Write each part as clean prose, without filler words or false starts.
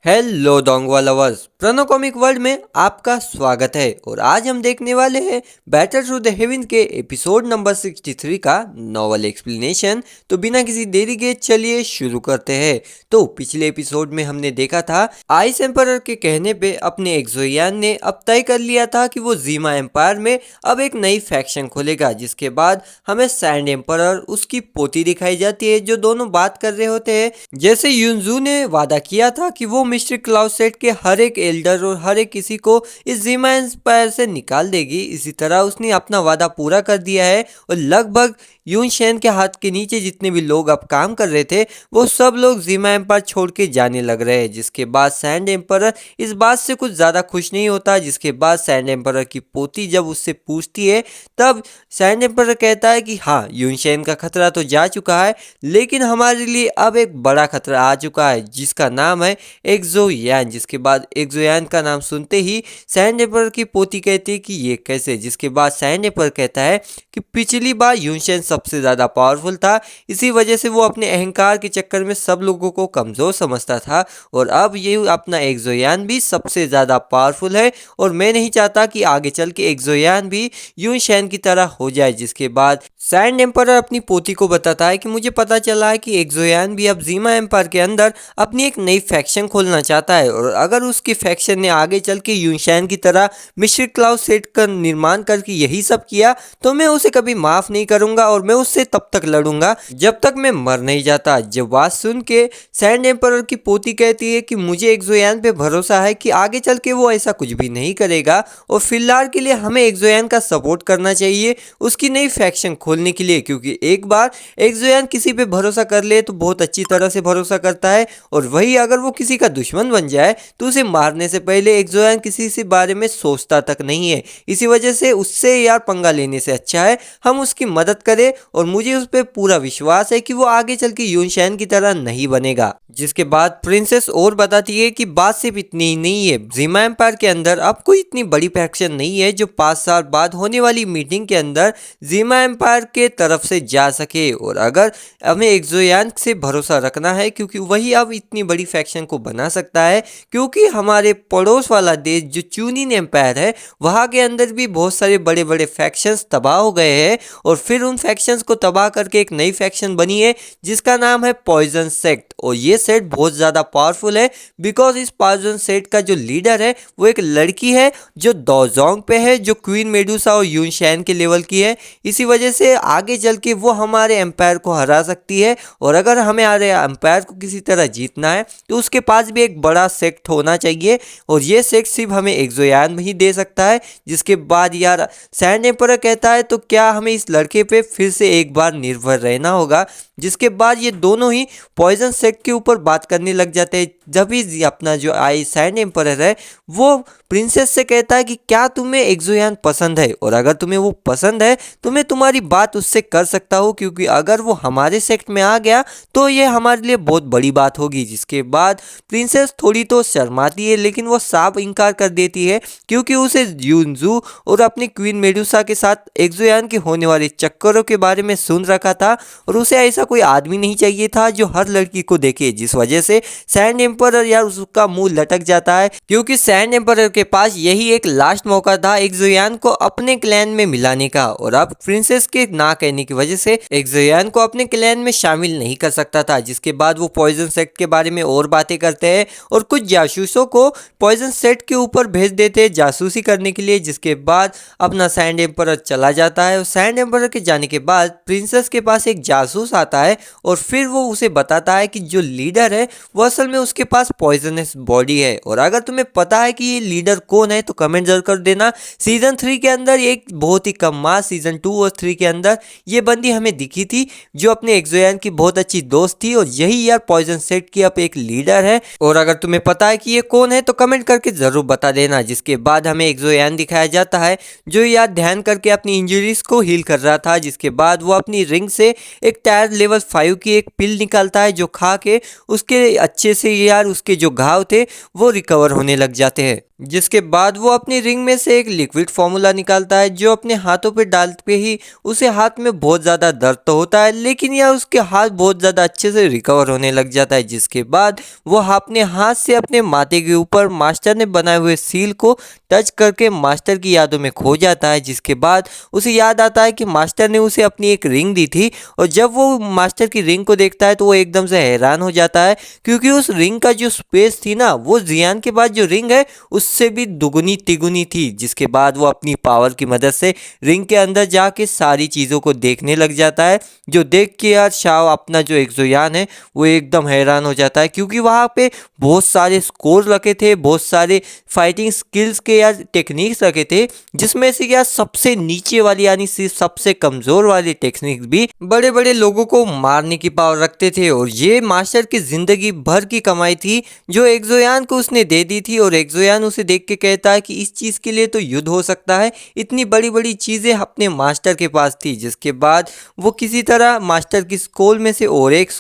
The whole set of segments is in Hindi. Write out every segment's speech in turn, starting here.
हेलो डोंगवा लवर्स, प्रणो कॉमिक वर्ल्ड में आपका स्वागत है। और आज हम देखने वाले हैं बैटर थ्रू द हेवन के एपिसोड नंबर 63 का नॉवल एक्सप्लेनेशन। तो बिना किसी देरी के चलिए शुरू करते हैं। तो पिछले एपिसोड में हमने देखा था आइस एम्पायर के कहने पे अपने एक्सोयान ने अब तय कर लिया था कि वो जीमा एम्पायर में अब एक नई फैक्शन खोलेगा, जिसके बाद हमें सैंड एम्पायर उसकी पोती दिखाई जाती है जो दोनों बात कर रहे होते हैं। जैसे युनजू ने वादा किया था कि वो मिस्टर क्लाउसेट के हर एक एल्डर और हर एक किसी को इस जीमा एम्पायर से निकाल देगी, इसी तरह उसने अपना वादा पूरा कर दिया है। और लगभग यून शेन के हाथ के नीचे जितने भी लोग अब काम कर रहे थे वो सब लोग जीमा एम्पायर छोड़ के जाने लग रहे हैं। जिसके बाद सैंड एम्पायर इस बात से कुछ ज़्यादा खुश नहीं होता। जिसके बाद सैंड एम्पायर की पोती जब उससे पूछती है तब सैंड एम्पायर कहता है कि हाँ, यून शेन का खतरा तो जा चुका है, लेकिन हमारे लिए अब एक बड़ा खतरा आ चुका है जिसका नाम है एक्सोयान। जिसके बाद एक्सोयान का नाम सुनते ही सैंड एम्पायर की पोती कहती है कि ये कैसे। जिसके बाद सैंड एम्पायर कहता है कि पिछली बार यूनशेन सबसे ज़्यादा पावरफुल था, इसी वजह से वो अपने अहंकार के चक्कर में सब लोगों को कमज़ोर समझता था, और अब ये अपना एक्सोयान भी सबसे ज़्यादा पावरफुल है और मैं नहीं चाहता कि आगे चल के एक्सोयान भी यूनशेन की तरह हो जाए। जिसके बाद सैंड एम्पायर अपनी पोती को बताता है कि मुझे पता चला है कि एक्सोयान भी अब जीमा एम्पायर के अंदर अपनी एक नई फैक्शन खोलना चाहता है, और अगर उसकी फैक्शन ने आगे चल के यूनशेन की तरह मिस्टर क्लाउसेट का निर्माण करके यही सब किया तो मैं उसे कभी माफ नहीं करूंगा और मैं उससे तब तक लड़ूंगा जब तक मैं मर नहीं जाता। जब बात सुन के सैंड एम्पायर की पोती कहती है कि मुझे एक्सोयान पे भरोसा है कि आगे चल के वो ऐसा कुछ भी नहीं करेगा, और फिलहाल के लिए हमें एक्सोयान का सपोर्ट करना चाहिए उसकी नई फैक्शन खोलने के लिए, क्योंकि एक बार एक्सोयान किसी पे भरोसा कर ले तो बहुत अच्छी तरह से भरोसा करता है, और वही अगर वो किसी का दुश्मन बन जाए तो उसे मारने से पहले एक्सोयान किसी से बारे में सोचता तक नहीं है। इसी वजह से उससे यार पंगा लेने से अच्छा है हम उसकी मदद करें, और मुझे उस पर पूरा विश्वास है कि वो आगे चल के यूनशैन की तरह नहीं बनेगा। जिसके बाद प्रिंसेस और बताती है कि बात सिर्फ इतनी ही नहीं है, जीमा एम्पायर के अंदर अब कोई इतनी बड़ी फैक्शन नहीं है जो 5 साल बाद होने वाली मीटिंग के अंदर जीमा एम्पायर के तरफ से जा सके, और अगर हमें एक्सोयान से भरोसा रखना है क्योंकि वही अब इतनी बड़ी फैक्शन को बना सकता है, क्योंकि हमारे पड़ोस वाला देश जो चूनिन एम्पायर है वहाँ के अंदर भी बहुत सारे बड़े बड़े फैक्शंस तबाह हो गए हैं, और फिर उन फैक्शंस को तबाह करके एक नई फैक्शन बनी है जिसका नाम है पॉइजन सेक्ट। और ये सेट बहुत ज़्यादा पावरफुल है बिकॉज इस पॉइजन सेट का जो लीडर है वो एक लड़की है जो दोजोंग पे है, जो क्वीन मेडुसा और यूनशैन के लेवल की है। इसी वजह से आगे चल के वो हमारे एम्पायर को हरा सकती है, और अगर हमें हमारे एम्पायर को किसी तरह जीतना है तो उसके पास भी एक बड़ा सेक्ट होना चाहिए, और ये सेक्ट सिर्फ हमें एक्सोयान ही दे सकता है। जिसके बाद यार सैंड एम्पायर कहता है तो क्या हमें इस लड़के पे फिर से एक बार निर्भर रहना होगा। जिसके बाद ये दोनों ही पॉइजन सेक्ट के ऊपर बात करने लग जाते हैं। जब भी अपना जो आई सैंड एम्पायर है वो प्रिंसेस से कहता है कि क्या तुम्हें एक्सोयान पसंद है, और अगर तुम्हें वो पसंद है तो मैं तुम्हारी बात उससे कर सकता हूँ, क्योंकि अगर वो हमारे सेक्ट में आ गया तो ये हमारे लिए बहुत बड़ी बात होगी। जिसके बाद प्रिंसेस थोड़ी तो शर्माती है लेकिन वो साफ इनकार कर देती है, क्योंकि उसे युनजू और अपनी क्वीन मेडुसा के साथ एक्सोयान के होने वाले चक्करों के बारे में सुन रखा था, और उसे ऐसा कोई आदमी नहीं चाहिए था जो हर लड़की को देखे। जिस वजह से सैंड एम्पायर यार उसका मुंह लटक जाता है, क्योंकि सैंड एम्पायर के पास यही एक लास्ट मौका था एक्सोयान को अपने क्लैन में मिलाने का, और अब प्रिंसेस के ना कहने की वजह से एक्सोयान को अपने क्लैन में शामिल नहीं कर सकता था। जिसके बाद वो पॉइजन सेक्ट के बारे में और बातें करते हैं और कुछ जासूसों को पॉइजन सेक्ट के ऊपर भेज देते हैं जासूसी करने के लिए। जिसके बाद अपना सैंड एम्पायर चला जाता है, और सैंड एम्पायर के जाने के बाद प्रिंसेस के पास एक जासूस आता है, और फिर वो उसे बताता है कि जो लीडर है वो असल में उसके पास पॉइजनस बॉडी है। और अगर तुम्हें पता है कि ये लीडर कौन है तो कमेंट जरूर कर देना। सीजन 3 के अंदर एक बहुत ही कम मास सीजन 2 और 3 के अंदर ये बंदी हमें दिखी थी जो अपने एक्सोयान की बहुत अच्छी दोस्त थी, और यही यार पॉइजन सेट की अब एक लीडर है। और अगर तुम्हें पता है कि ये कौन है तो कमेंट करके जरूर बता देना। जिसके बाद हमें एक्सोयान दिखाया जाता है जो यार ध्यान करके अपनी इंजरीज को हील कर रहा था। जिसके बाद वो अपनी रिंग से एक टायर लेवल 5 की एक पिल निकालता है जो खा के उसके अच्छे से यार उसके जो घाव थे वो रिकवर होने लग जाते हैं। जिसके बाद वो अपनी रिंग में से एक लिक्विड फॉर्मूला निकालता है जो अपने हाथों पे डालते ही उसे हाथ में बहुत ज़्यादा दर्द तो होता है, लेकिन यह उसके हाथ बहुत ज़्यादा अच्छे से रिकवर होने लग जाता है। जिसके बाद वो अपने हाथ से अपने माथे के ऊपर मास्टर ने बनाए हुए सील को टच करके मास्टर की यादों में खो जाता है। जिसके बाद उसे याद आता है कि मास्टर ने उसे अपनी एक रिंग दी थी, और जब वो मास्टर की रिंग को देखता है तो वो एकदम से हैरान हो जाता है, क्योंकि उस रिंग का जो स्पेस थी ना वो जियान के बाद जो रिंग है उससे भी दुगुनी तिगुनी थी। जिसके बाद वो अपनी पावर की मदद से रिंग के अंदर जाके सारी चीज़ों को देखने लग जाता है, जो देख के यार शाओ अपना जो एक्सोयान है वो एकदम हैरान हो जाता है, क्योंकि वहाँ पे बहुत सारे स्कोर रखे थे, बहुत सारे फाइटिंग स्किल्स के यार टेक्निक्स रखे थे, जिसमें से यार सबसे नीचे वाली यानी सबसे कमज़ोर वाली टेक्निक्स भी बड़े बड़े लोगों को मारने की पावर रखते थे। और ये मास्टर की ज़िंदगी भर की कमाई थी जो एक्सोयान को उसने दे दी थी, और एक्सोयान उसे देख के कहता है कि इस चीज़ के लिए तो युद्ध हो सकता है, इतनी बड़ी बड़ी चीज़ें अपने मास्टर के पास थी। जिसके बाद वो किसी तरह मास्टर की स्कोल में से और एक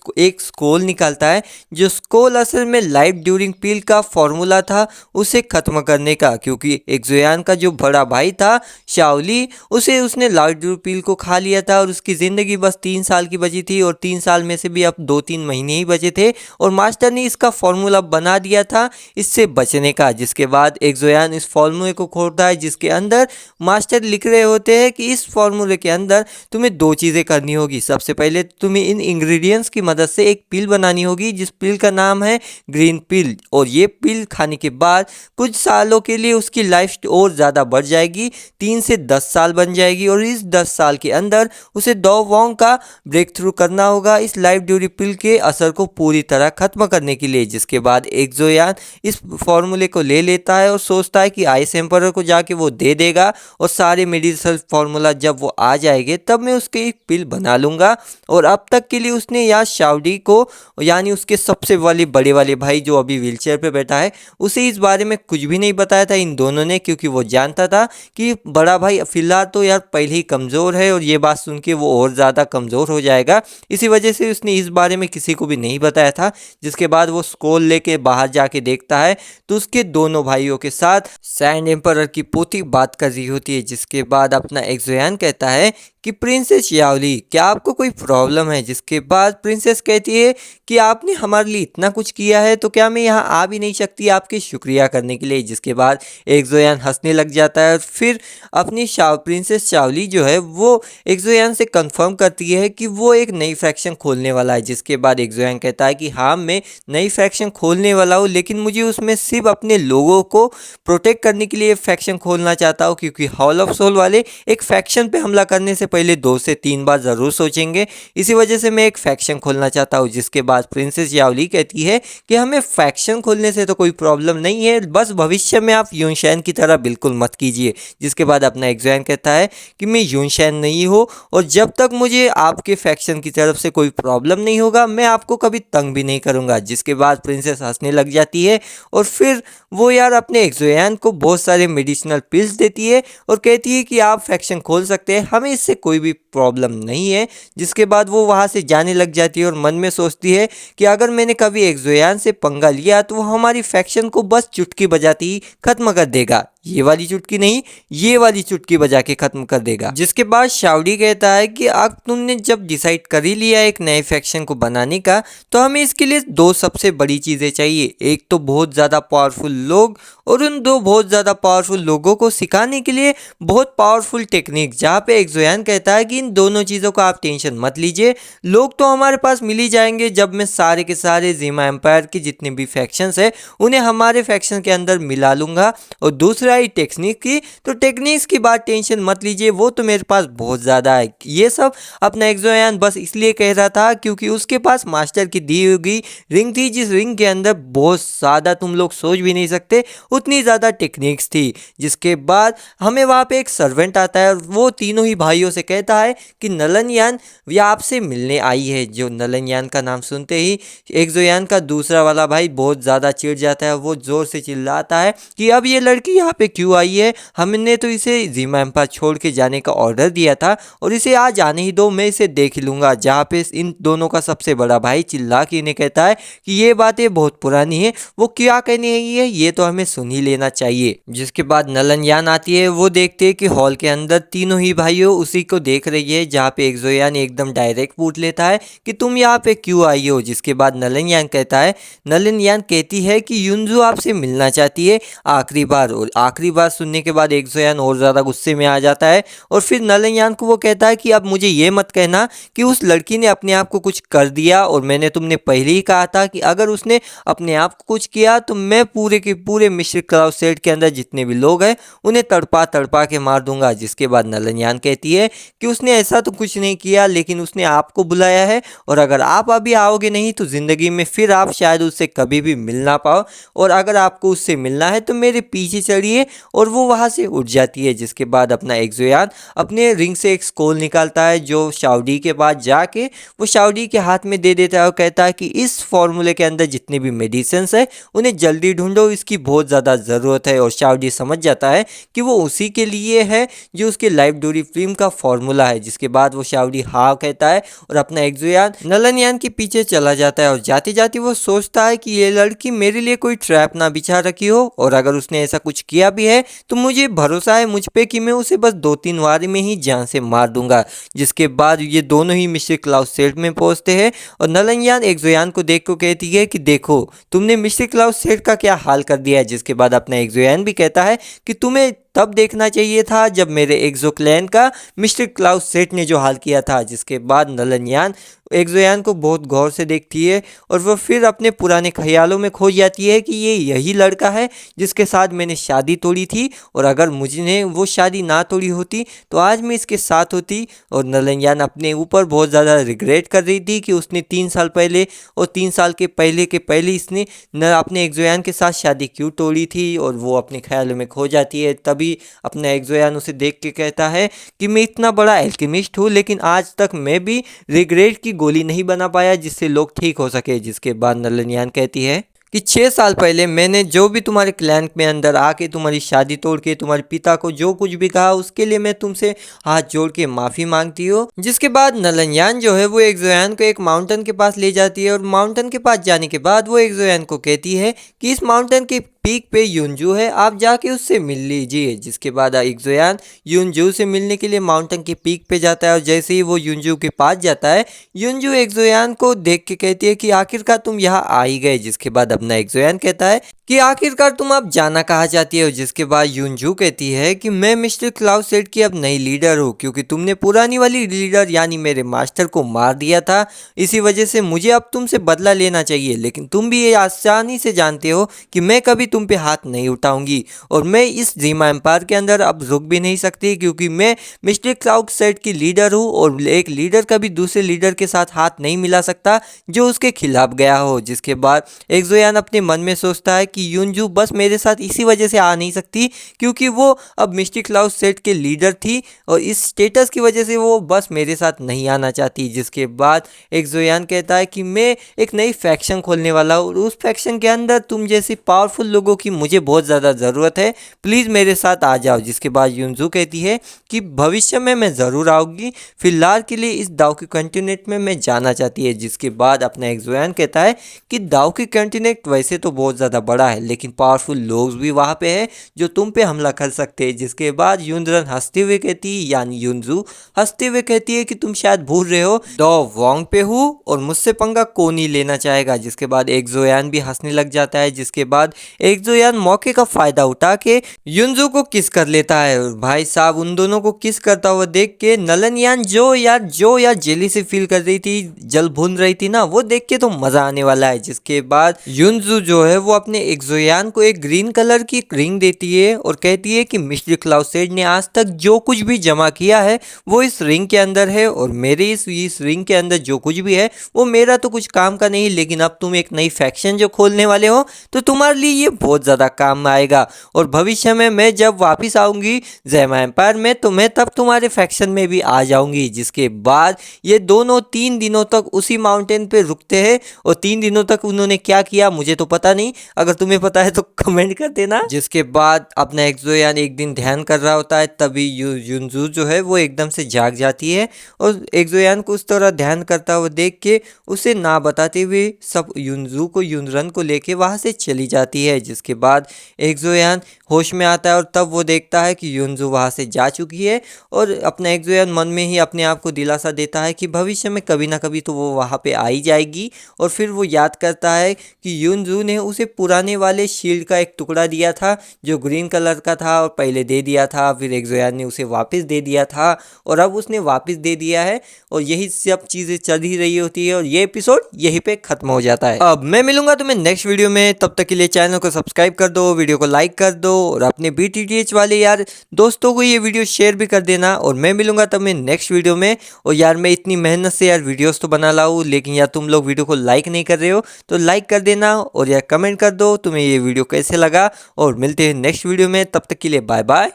स्कोल निकालता है, जो स्कोल असल में लाइफ ड्यूरिंग पील का फॉर्मूला था उसे ख़त्म करने का, क्योंकि एक्सोयान का जो बड़ा भाई था शाओली उसने लाइफ ड्यूरिंग पील को खा लिया था, और उसकी ज़िंदगी बस 3 साल की बची थी, और 3 साल में से भी अब 2-3 महीने ही बचे थे, और मास्टर ने इसका फॉर्मूला बना दिया था इससे बचने का। जिसके बाद एक्सोयान इस फॉर्मूले को खोलता है, जिसके अंदर मास्टर लिख रहे होते हैं कि इस फॉर्मूले के अंदर तुम्हें 2 चीज़ें करनी होगी। सबसे पहले तुम्हें इन इंग्रेडिएंट्स की मदद से एक पिल बनानी होगी, जिस पिल का नाम है ग्रीन पिल, और ये पिल खाने के बाद कुछ सालों के लिए उसकी लाइफ और ज़्यादा बढ़ जाएगी, 3 से 10 साल बन जाएगी, और इस 10 साल के अंदर उसे डॉ वोंग का ब्रेक थ्रू करना होगा इस लाइफ ड्यूरिंग पिल के असर को पूरी तरह खत्म करने के लिए। जिसके बाद एक्सोयान इस फॉर्मूले को ले लेता है और सोचता है कि आइस एम्परर को जाके वो दे देगा, और सारे मेडिसिनल फार्मूला जब वो आ जाएंगे तब मैं उसके एक पिल बना लूँगा। और अब तक के लिए उसने यार शाओडी को यानी उसके सबसे बड़े वाले भाई जो अभी व्हीलचेयर पे बैठा है उसे इस बारे में कुछ भी नहीं बताया था इन दोनों ने, क्योंकि वो जानता था कि बड़ा भाई फिलहाल तो यार पहले ही कमज़ोर है, और ये बात सुन के वो और ज़्यादा कमज़ोर हो जाएगा, इसी वजह से उसने इस बारे में किसी को भी नहीं बताया था। जिसके बाद वो स्कोल लेके बाहर जाके देखता है तो उसके दोनों भाइयों के साथ सैंड एम्परर की पोती बात कर रही होती है। जिसके बाद अपना एक्सोयान कहता है कि प्रिंसेस याओली क्या आपको कोई प्रॉब्लम है। जिसके बाद प्रिंसेस कहती है कि आपने हमारे लिए इतना कुछ किया है तो क्या मैं यहाँ आ भी नहीं सकती आपके शुक्रिया करने के लिए। जिसके बाद एक्सोयान हंसने लग जाता है, और फिर अपनी प्रिंसेस याओली जो है वो एक्सोयान से कंफर्म करती है कि वो एक नई फैक्शन खोलने वाला है। जिसके बाद एक्सोयान कहता है कि हाँ मैं नई फैक्शन खोलने वाला हूँ, लेकिन मुझे उसमें सिर्फ अपने लोगों को प्रोटेक्ट करने के लिए फैक्शन खोलना चाहता हूँ, क्योंकि हॉल ऑफ सोल वाले एक फैक्शन पे हमला करने से पहले 2 से 3 बार ज़रूर सोचेंगे, इसी वजह से मैं एक फैक्शन खोलना चाहता हूँ। जिसके बाद प्रिंसेस याओली कहती है कि हमें फैक्शन खोलने से तो कोई प्रॉब्लम नहीं है, बस भविष्य में आप यूनशैन की तरह बिल्कुल मत कीजिए। जिसके बाद अपना एक्सोयान कहता है कि मैं यूनशैन नहीं हूँ, और जब तक मुझे आपके फैक्शन की तरफ से कोई प्रॉब्लम नहीं होगा मैं आपको कभी तंग भी नहीं करूँगा। जिसके बाद प्रिंसेस हंसने लग जाती है, और फिर वो यार अपने एक्सोयान को बहुत सारे मेडिसिनल पिल्स देती है और कहती है कि आप फैक्शन खोल सकते हैं, हमें इससे कोई भी प्रॉब्लम नहीं है। जिसके बाद वो वहाँ से जाने लग जाती है और मन में सोचती है कि अगर मैंने कभी एक्सोयान से पंगा लिया तो वो हमारी फैक्शन को बस चुटकी बजाती ही खत्म कर देगा, ये वाली चुटकी नहीं ये वाली चुटकी बजा के खत्म कर देगा। जिसके बाद शाओडी कहता है कि अब तुमने जब डिसाइड कर ही लिया एक नए फैक्शन को बनाने का तो हमें इसके लिए 2 सबसे बड़ी चीज़ें चाहिए, एक तो बहुत ज़्यादा पावरफुल लोग और उन 2 बहुत ज़्यादा पावरफुल लोगों को सिखाने के लिए बहुत पावरफुल टेक्निक। जहाँ पे एक्सोयान कहता है कि इन दोनों चीज़ों का आप टेंशन मत लीजिए, लोग तो हमारे पास मिल ही जाएंगे जब मैं सारे के सारे ज़ीमा एम्पायर के जितने भी फैक्शंस है उन्हें हमारे फैक्शन के अंदर मिला लूँगा। और दूसरा ही टेक्निक की, तो टेक्निक्स की बात टेंशन मत लीजिए, वो तो मेरे पास बहुत ज़्यादा है। ये सब अपना एक्सोयान बस इसलिए कह रहा था क्योंकि उसके पास मास्टर की दी हुई रिंग थी, जिस रिंग के अंदर बहुत ज़्यादा तुम लोग सोच भी नहीं सकते उतनी ज़्यादा टेक्निक्स थी। जिसके बाद हमें वहाँ पे एक सर्वेंट आता है और वो तीनों ही भाइयों से कहता है कि नलन यान यह आपसे मिलने आई है। जो नलन यान का नाम सुनते ही एक्सोयान का दूसरा वाला भाई बहुत ज़्यादा चिढ़ जाता है, वो ज़ोर से चिल्लाता है कि अब ये लड़की यहाँ पे पे क्यों आई है? हमने तो इसे जीमा एम्पायर छोड़ के जाने का ऑर्डर दिया था और इसे आज आने ही दो, मैं इसे देख लूँगा। जहाँ पे इन दोनों का सबसे बड़ा भाई चिल्ला के इन्हें कहता है कि ये बातें बहुत पुरानी है, वो क्या कहने आई है ये तो हमें सुन ही लेना चाहिए। जिसके बाद नलनयान आती है, वो देखते हैं कि हॉल के अंदर तीनों ही भाइयों उसी को देख रही है, जहाँ पे एक्सोयान एकदम डायरेक्ट पूछ लेता है कि तुम यहाँ पे क्यों आई हो? जिसके बाद नलनयान कहती है कि युनजू आपसे मिलना चाहती है आखिरी बार। और आखिरी बार सुनने के बाद एक्सोयान और ज़्यादा गुस्से में आ जाता है और फिर नलनयान को वो कहता है कि अब मुझे ये मत कहना कि उस लड़की ने अपने आप को कुछ कर दिया, और मैंने तुमने पहले ही कहा था कि अगर उसने अपने आप को कुछ किया तो मैं पूरे के पूरे मिस्टर क्लाउड सेट के अंदर जितने भी लोग हैं उन्हें तड़पा तड़पा के मार दूंगा। जिसके बाद नलनयान कहती है कि उसने ऐसा तो कुछ नहीं किया, लेकिन उसने आपको बुलाया है और अगर आप अभी आओगे नहीं तो ज़िंदगी में फिर आप शायद उससे कभी भी मिल ना पाओ, और अगर आपको उससे मिलना है तो मेरे पीछे चढ़िए। और वो वहाँ से उठ जाती है। जिसके बाद अपना एक्सोयान अपने रिंग से एक स्कोल निकालता है, जो शाओडी के पास जाके वो शाओडी के हाथ में दे देता है और कहता है कि इस फॉर्मूले के अंदर जितने भी मेडिसिन है उन्हें जल्दी ढूंढो, इसकी बहुत ज़्यादा ज़रूरत है। और शाओडी समझ जाता है कि वो उसी के लिए है जो उसके लाइफ ड्यूरी फिल्म का फॉर्मूला है। जिसके बाद वो शाओडी हाँ कहता है और अपना एक्सोयान नलनयान के पीछे चला जाता है। और जाते जाते वो सोचता है कि ये लड़की मेरे लिए कोई ट्रैप ना बिछा रखी हो, और अगर उसने ऐसा कुछ किया भी है तो मुझे भरोसा है मुझ पे कि मैं उसे बस 2-3 बार में ही जान से मार दूंगा। जिसके बाद ये दोनों ही मिस्टर क्लाउड सेट में पहुंचते हैं और नलनयान एक्सोयान को देख को कहती है कि देखो तुमने मिस्टर क्लाउड सेट का क्या हाल कर दिया है। जिसके बाद अपना एक्सोयान भी कहता है कि तुम्हें तब देखना चाहिए था जब मेरे एक्सोक्लैन का मिस्टर क्लाउड सेट ने जो हाल किया था। जिसके बाद नलनयान एक्सोयान को बहुत गौर से देखती है और वह फिर अपने पुराने ख्यालों में खो जाती है कि ये यही लड़का है जिसके साथ मैंने शादी तोड़ी थी, और अगर मुझे वो शादी ना तोड़ी होती तो आज मैं इसके साथ होती। और नलनयान अपने ऊपर बहुत ज़्यादा रिग्रेट कर रही थी कि उसने 3 साल पहले और 3 साल के पहले इसने न अपने एक्सोयान के साथ शादी क्यों तोड़ी थी, और वो अपने ख्यालों में खो जाती है। तभी अपना एक्सोयान उसे देख के कहता है कि मैं इतना बड़ा एल्केमिस्ट हूँ, लेकिन आज तक मैं भी रिग्रेट की गोली नहीं बना पाया जिससे लोग ठीक हो सके। जिसके बाद नलनयान कहती है कि 6 साल पहले मैंने जो भी तुम्हारे क्लैन में अंदर आके तुम्हारी शादी तोड़ के तुम्हारे पिता को जो कुछ भी कहा उसके लिए मैं तुमसे हाथ जोड़ के माफ़ी मांगती हूँ। जिसके बाद नलनयान जो है वो एक्सोयान को एक माउंटेन के पास ले जाती है, और माउंटेन के पास जाने के बाद वो एक्सोयान को कहती है कि इस माउंटेन के पीक पे युनजू है, आप जाके उससे मिल लीजिए। जिसके बाद एक्सोयान युनजू से मिलने के लिए माउंटेन के पीक पे जाता है, और जैसे ही वो युनजू के पास जाता है युनजू एक्सोयान को देख के कहती है कि आखिरकार तुम यहाँ आ ही गए। जिसके बाद अपना एक्सोयान कहता है कि आखिरकार तुम अब जाना कहाँ चाहती हो। जिसके बाद युनजू कहती है कि मैं मिस्टर क्लाउड सेट की अब नई लीडर हूँ, क्योंकि तुमने पुरानी वाली लीडर यानी मेरे मास्टर को मार दिया था, इसी वजह से मुझे अब तुमसे बदला लेना चाहिए। लेकिन तुम भी ये आसानी से जानते हो कि मैं कभी तुम पे हाथ नहीं उठाऊंगी, और मैं इस जीमा एम्पायर के अंदर अब रुक भी नहीं सकती, क्योंकि मैं मिस्टर क्लाउड सेट की लीडर हूँ, और एक लीडर कभी दूसरे लीडर के साथ हाथ नहीं मिला सकता जो उसके खिलाफ गया हो। जिसके बाद एक्सोयान अपने मन में सोचता है कि युनजू बस मेरे साथ इसी वजह से आ नहीं सकती क्योंकि वो अब मिस्टर क्लाउड सेट के लीडर थी, और इस स्टेटस की वजह से वो बस मेरे साथ नहीं आना चाहती। जिसके बाद एक्सोयान कहता है कि मैं एक नई फैक्शन खोलने वाला हूँ, और उस फैक्शन के अंदर तुम जैसी पावरफुल लोगों की मुझे बहुत ज़्यादा ज़रूरत है, प्लीज़ मेरे साथ आ जाओ। जिसके बाद युनजू कहती है कि भविष्य में मैं ज़रूर आऊँगी, फिलहाल के लिए इस दाव के कॉन्टिनेंट में मैं जाना चाहती है। जिसके बाद अपना एक्सोयान कहता है कि दाव की कॉन्टिनेंट वैसे तो बहुत ज़्यादा बड़ा है, लेकिन पावरफुल लोग भी वहाँ पे है जो तुम पे हमला कर सकते हैं। जिसके बाद युनद्रन हंसते हुए कहती है, यानी युनजू हंसते हुए कहती है कि तुम शायद भूल रहे हो डॉ वोंग पे हूँ और मुझसे पंगा कौन ही लेना चाहेगा। जिसके बाद एक्सोयान भी हंसने लग जाता है। जिसके बाद एक्सोयान मौके का फायदा उठा के युनजू को किस कर लेता है, और भाई साहब उन दोनों को किस करता हुआ देख के नलनयान जो यार जेली से फील कर रही थी, जल भून रही थी ना, वो देख के तो मजा आने वाला है। जिसके बाद युनजू जो है वो अपने एक्सोयान को एक ग्रीन कलर की रिंग देती है और कहती है कि मिस्टर क्लाउड सेट ने आज तक जो कुछ भी जमा किया है वो इस रिंग के अंदर है, और मेरे इस रिंग के अंदर जो कुछ भी है वो मेरा तो कुछ काम का नहीं, लेकिन अब तुम एक नई फैक्शन जो खोलने वाले हो तो तुम्हारे लिए ये बहुत ज़्यादा काम आएगा। और भविष्य में मैं जब वापस आऊँगी ज़ेमा एम्पायर में तो मैं तब तुम्हारे फैक्शन में भी आ जाऊँगी। जिसके बाद ये दोनों 3 दिनों तक उसी माउंटेन पे रुकते हैं और 3 दिनों तक उन्होंने क्या किया मुझे तो पता नहीं, अगर तुम्हें पता है तो कमेंट कर देना। जिसके बाद अपना एक्सोयान एक दिन ध्यान कर रहा होता है, तभी युनजू जो है वो एकदम से जाग जाती है और एक्सोयान को उस तरह ध्यान करता हुआ देख के उसे ना बताते हुए सब युनजू को युनरन को लेके वहाँ से चली जाती है। जिसके बाद एक्सोयान होश में आता है और तब वो देखता है कि युनजू वहाँ से जा चुकी है और अपना एक्सोयान मन में ही अपने आप को दिलासा देता है कि भविष्य में कभी ना कभी तो वो वहाँ पे आ ही जाएगी। और फिर वो याद करता है कि युनजू ने उसे पुराने वाले शील्ड का एक टुकड़ा दिया था जो ग्रीन कलर का था और पहले दे दिया था, फिर एक्सोयान ने उसे वापस दे दिया था और अब उसने वापस दे दिया है और यही सब चीज़ें चल ही रही होती है और ये एपिसोड यहीं पे खत्म हो जाता है। अब मैं मिलूंगा तुम्हें नेक्स्ट वीडियो में, तब तक के लिए चैनल को सब्सक्राइब कर दो, वीडियो को लाइक कर दो और अपने BTTH वाले यार दोस्तों को ये वीडियो शेयर भी कर देना। और मैं मिलूंगा तुम्हें नेक्स्ट वीडियो में। और यार मैं इतनी मेहनत से यार वीडियोस तो बना लाऊं, लेकिन यार तुम लोग वीडियो को लाइक नहीं कर रहे हो तो लाइक कर देना और यार कमेंट कर दो तुम्हें ये वीडियो कैसे लगा। और मिलते हैं नेक्स्ट वीडियो में, तब तक के लिए बाय बाय।